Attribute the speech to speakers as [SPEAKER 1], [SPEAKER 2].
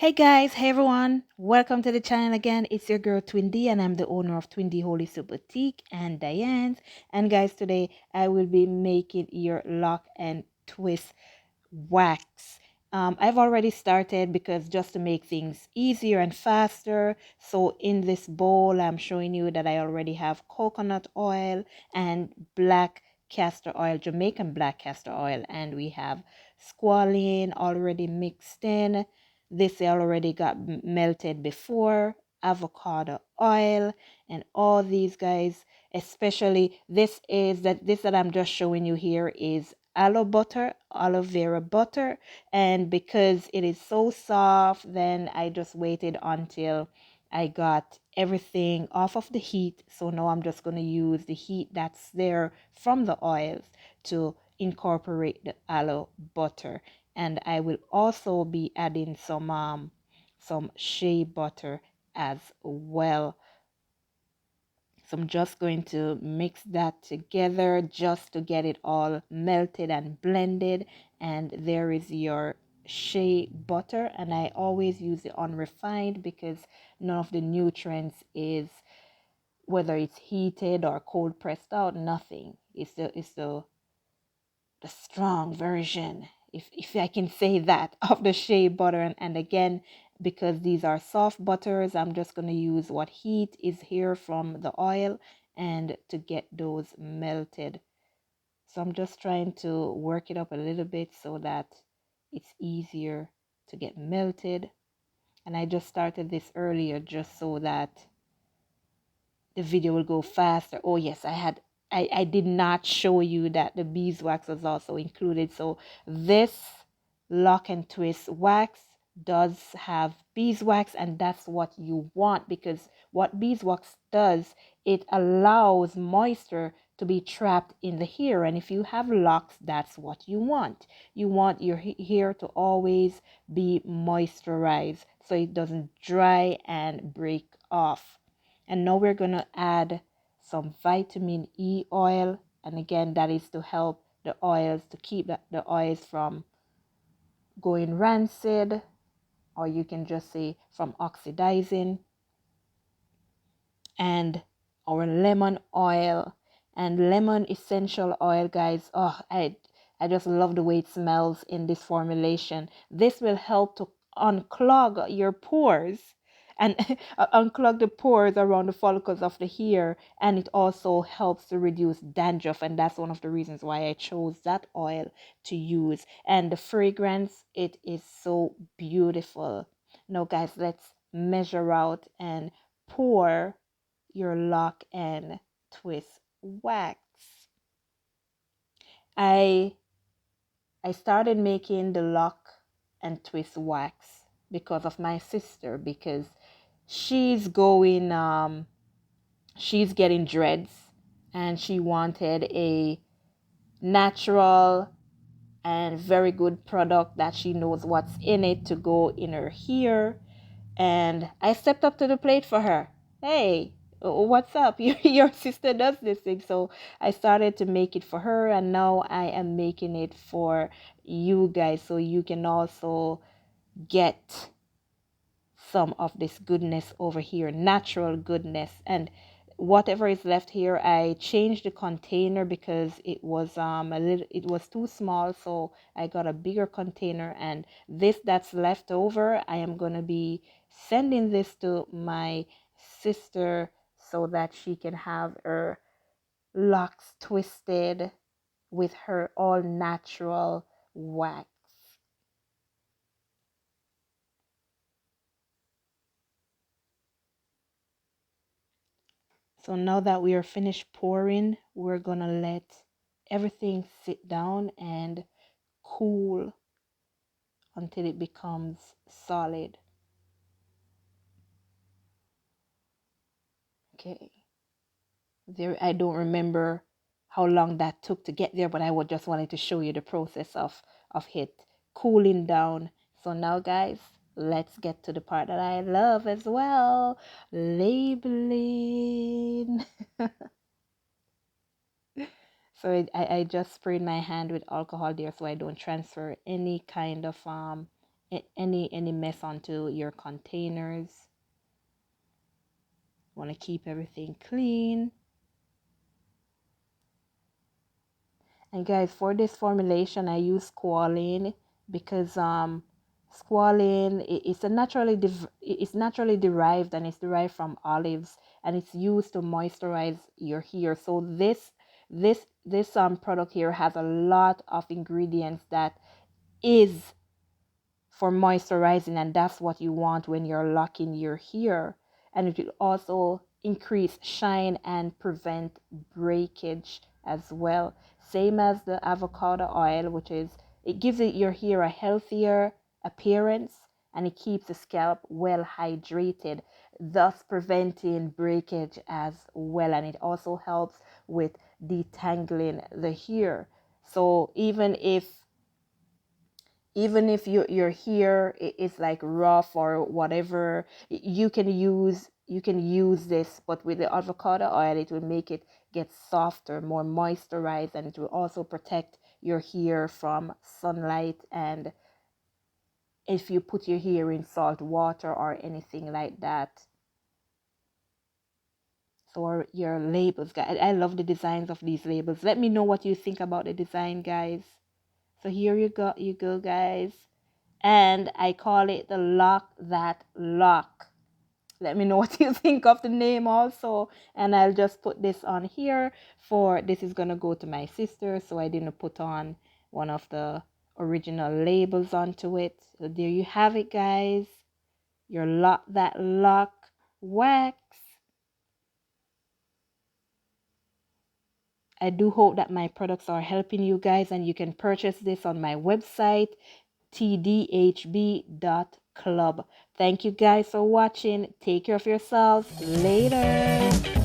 [SPEAKER 1] Hey guys, hey everyone, welcome to the channel again. It's your girl Twindy, and I'm the owner of Twindy Holy Soup Boutique and Diane's. And guys, today I will be making your lock and twist wax. I've already started because just to make things easier and faster. So in this bowl, I'm showing you that I already have coconut oil and black castor oil, Jamaican black castor oil, and we have squalene already mixed in. This I already got melted before, avocado oil, and all these guys, especially this that I'm just showing you here is aloe vera butter. And because it is so soft, then I just waited until I got everything off of the heat. So now I'm just going to use the heat that's there from the oils to incorporate the aloe butter. And I will also be adding some shea butter as well. So I'm just going to mix that together just to get it all melted and blended. And there is your shea butter. And I always use the unrefined because none of the nutrients is, whether it's heated or cold pressed out, nothing. It's the strong version, if I can say that, of the shea butter. And again, because these are soft butters, I'm just going to use what heat is here from the oil and to get those melted. So I'm just trying to work it up a little bit so that it's easier to get melted. And I just started this earlier just so that the video will go faster. Oh yes, I did not show you that the beeswax was also included. So this lock and twist wax does have beeswax, and that's what you want, because what beeswax does, it allows moisture to be trapped in the hair. And if you have locks, that's what you want. You want your hair to always be moisturized so it doesn't dry and break off. And now we're going to add some vitamin E oil. And again, that is to help the oils, to keep the oils from going rancid, or you can just say from oxidizing. And our lemon oil and lemon essential oil, guys. Oh, I just love the way it smells in this formulation. This will help to unclog your pores and unclog the pores around the follicles of the hair, and it also helps to reduce dandruff. And that's one of the reasons why I chose that oil to use. And the fragrance, it is so beautiful. Now guys, let's measure out and pour your lock and twist wax. I I started making the lock and twist wax because of my sister, because she's going she's getting dreads, and she wanted a natural and very good product that she knows what's in it to go in her hair. And I stepped up to the plate for her. Hey, what's up? Your sister does this thing. So I started to make it for her, and now I am making it for you guys so you can also get some of this goodness over here, natural goodness. And whatever is left here, I changed the container because it was too small, so I got a bigger container. And this that's left over, I am going to be sending this to my sister so that she can have her locks twisted with her all natural wax. So now that we are finished pouring, we're gonna let everything sit down and cool until it becomes solid. Okay. There, I don't remember how long that took to get there, but I would just wanted to show you the process of it cooling down. So now guys, let's get to the part that I love as well, labeling. So I just sprayed my hand with alcohol there so I don't transfer any kind of any mess onto your containers. Want to keep everything clean. And guys, for this formulation, I use squalene because squalene it's naturally derived, and it's derived from olives, and it's used to moisturize your hair. So this product here has a lot of ingredients that is for moisturizing, and that's what you want when you're locking your hair. And it will also increase shine and prevent breakage as well, same as the avocado oil, which is, it gives it your hair a healthier appearance, and it keeps the scalp well hydrated, thus preventing breakage as well. And it also helps with detangling the hair. So even if your hair is like rough or whatever, you can use this, but with the avocado oil, it will make it get softer, more moisturized, and it will also protect your hair from sunlight, and if you put your hair in salt water or anything like that. So your labels, guys, I love the designs of these labels. Let me know what you think about the design, guys. So here you go, guys. And I call it the Lock That Lock. Let me know what you think of the name also. And I'll just put this on here, for this is gonna go to my sister, so I didn't put on one of the original labels onto it. So there you have it, guys. Your Lock That Lock wax. I do hope that my products are helping you guys, and you can purchase this on my website, tdhb.club. Thank you guys for watching. Take care of yourselves. Later.